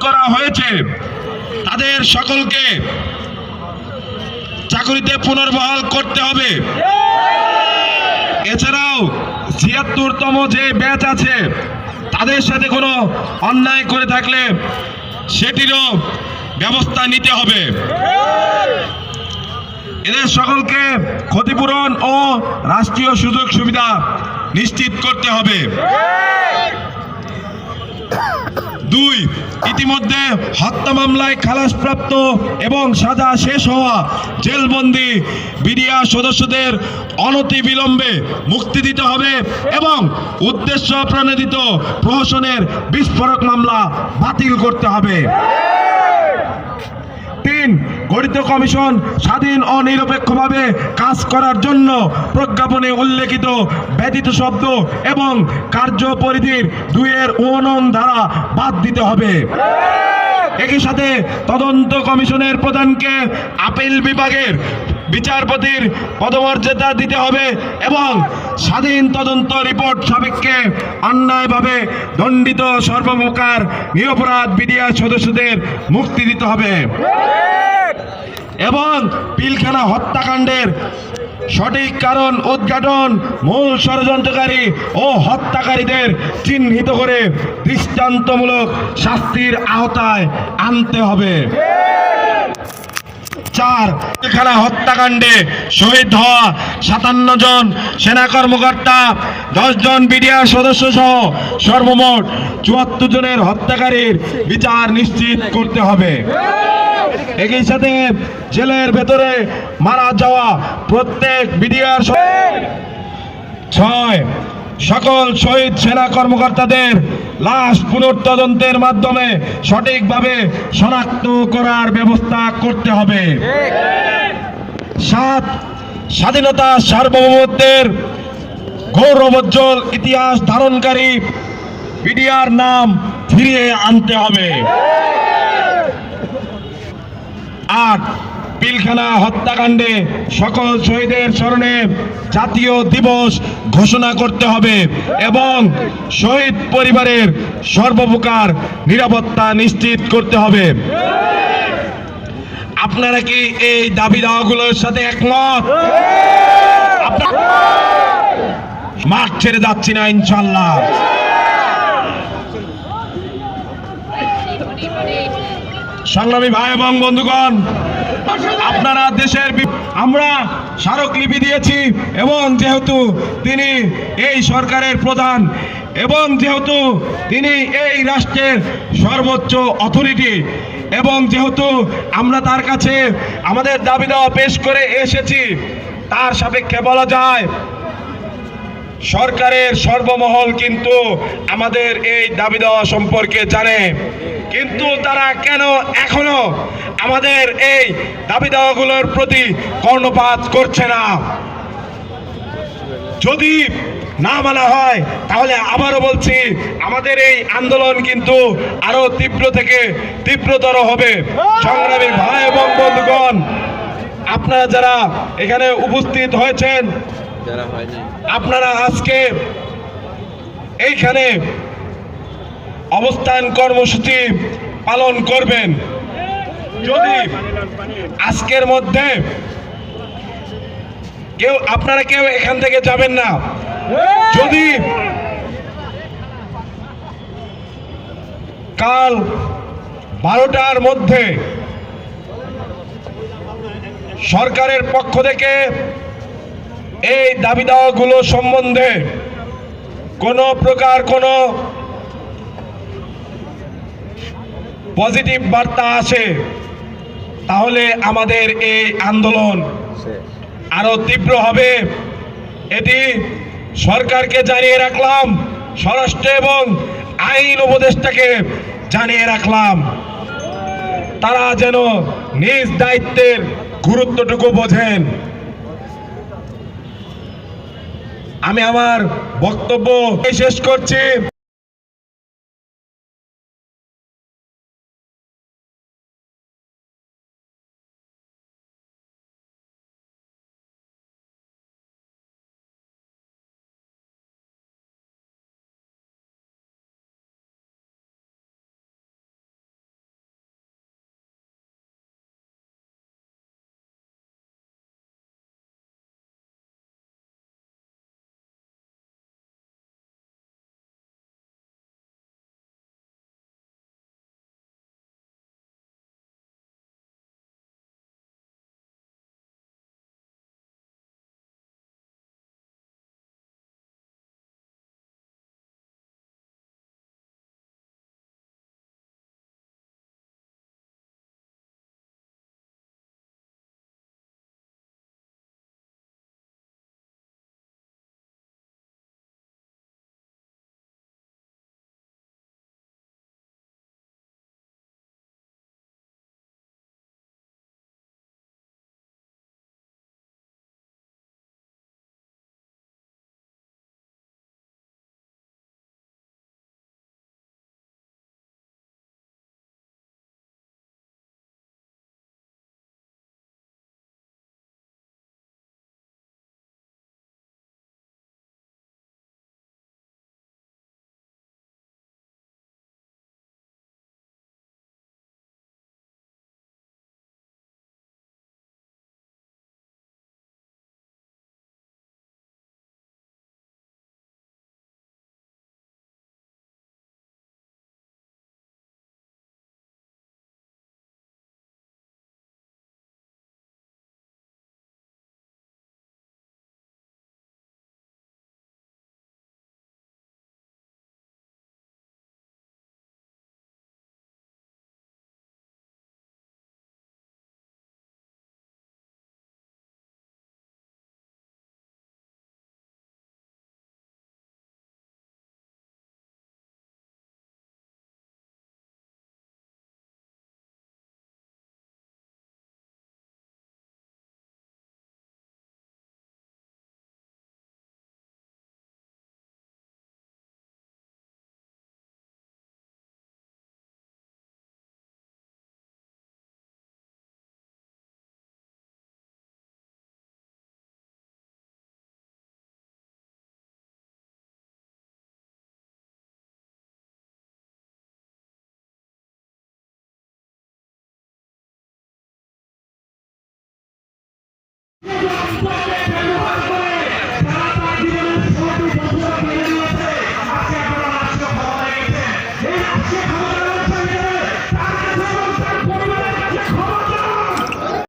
করা হয়েছে তাদের সকলকে চাকরিতে পুনর্বহাল করতে হবে। এছাড়াও ৭৬তম যে ব্যাচ আছে তাদের সাথে কোনো অন্যায় করে থাকলে সেটিরও ব্যবস্থা নিতে হবে। এদের সকলকে ক্ষতিপূরণ ও রাষ্ট্রীয় সুযোগ সুবিধা নিশ্চিত করতে হবে। ২. ইতিমধ্যে হত্যা মামলায় খালাসপ্রাপ্ত এবং সাজা শেষ হওয়া জেলবন্দি বিডিআর সদস্যদের অনতিবিলম্বে মুক্তি দিতে হবে এবং উদ্দেশ্য প্রণোদিত প্রহসনের বিস্ফোরক মামলা বাতিল করতে হবে। ৩. গঠিত কমিশন স্বাধীন ও নিরপেক্ষভাবে কাজ করার জন্য প্রজ্ঞাপনে উল্লেখিত ব্যতীত শব্দ এবং কার্যপরিধির ২-এর ৯ ধারা বাদ দিতে হবে। একই সাথে তদন্ত কমিশনের প্রধানকে আপিল বিভাগের বিচারপতির পদমর্যাদা দিতে হবে এবং স্বাধীন তদন্ত রিপোর্ট সাপেক্ষে অন্যায়ভাবে দণ্ডিত সর্বপ্রকার নিরপরাধ বিডিআর সদস্যদের মুক্তি দিতে হবে এবং পিলখানা হত্যাকাণ্ডের সঠিক কারণ উদ্ঘাটন, মূল ষড়যন্ত্রকারী ও হত্যাকারীদের চিহ্নিত করে দৃষ্টান্তমূলক শাস্তির আওতায় আনতে হবে। ৪. পিলখানা হত্যাকাণ্ডে শহীদ হওয়া ৫৭ জন সেনা কর্মকর্তা, ১০ জন বিডিআর সদস্য সহ সর্বমোট ৭৪ জনের হত্যাকারীর বিচার নিশ্চিত করতে হবে। একই সাথে জেলের ভেতরে মারা যাওয়া প্রত্যেক বিডিআর ৬. সকল শহীদ সেনা কর্মকর্তাদের লাশ পুনর্তদন্তের মাধ্যমে সঠিকভাবে শনাক্ত করার ব্যবস্থা করতে হবে। ৭. স্বাধীনতা সার্বভৌমত্বের গৌরবোজ্জ্বল ইতিহাস ধারণকারী বিডিআর নাম ফিরিয়ে আনতে হবে। ৮. পিলখানা হত্যাকাণ্ডে সকল শহীদের স্মরণে জাতীয় দিবস ঘোষণা করতে হবে এবং শহীদ পরিবারের সর্বপ্রকার নিরাপত্তা নিশ্চিত করতে হবে। আপনারা কি এই দাবি দাওয়াগুলোর সাথে একমত? মাঠ ছেড়ে যাচ্ছি না ইনশাল্লাহ। সংগ্রামী ভাই এবং বন্ধুগণ, আপনারা দেশের আমরা স্মারকলিপি দিয়েছি এবং যেহেতু তিনি এই সরকারের প্রধান এবং যেহেতু তিনি এই রাষ্ট্রের সর্বোচ্চ অথরিটি এবং যেহেতু আমরা তার কাছে আমাদের দাবি দাওয়া পেশ করে এসেছি, তার সাপেক্ষে বলা যায় সরকারের সর্বমহল কিন্তু আমাদের এই দাবি দেওয়া সম্পর্কে জানে, কিন্তু তারা কেন এখনো আমাদের এই দাবি দেওয়াগুলোর প্রতি কর্ণপাত করছে না? যদি না মানা হয় তাহলে আবারও বলছি, আমাদের এই আন্দোলন কিন্তু আরো তীব্র থেকে তীব্রতর হবে। সংগ্রামী ভাই এবং বন্ধুগণ, আপনারা যারা এখানে উপস্থিত হয়েছেন, আপনারা আজকে এইখানে অবস্থান কর্মসূচি পালন করবেন। যদি আজকের মধ্যে আপনারা কেউ এখান থেকে যাবেন না, যদি কাল ১২টার মধ্যে সরকারের পক্ষ থেকে এই দাবি দাওয়াগুলো সম্বন্ধে কোনো প্রকার কোনো পজিটিভ বার্তা আসে, তাহলে আমাদের এই আন্দোলন আরো তীব্র হবে। এটি সরকারকে জানিয়ে রাখলাম, স্বরাষ্ট্র এবং আইন উপদেষ্টাকে জানিয়ে রাখলাম, তারা যেন নিজ দায়িত্বের গুরুত্বটুকু বোঝেন। আমি আমার বক্তব্য শেষ করছি। রাজপথে ব্যবহার করে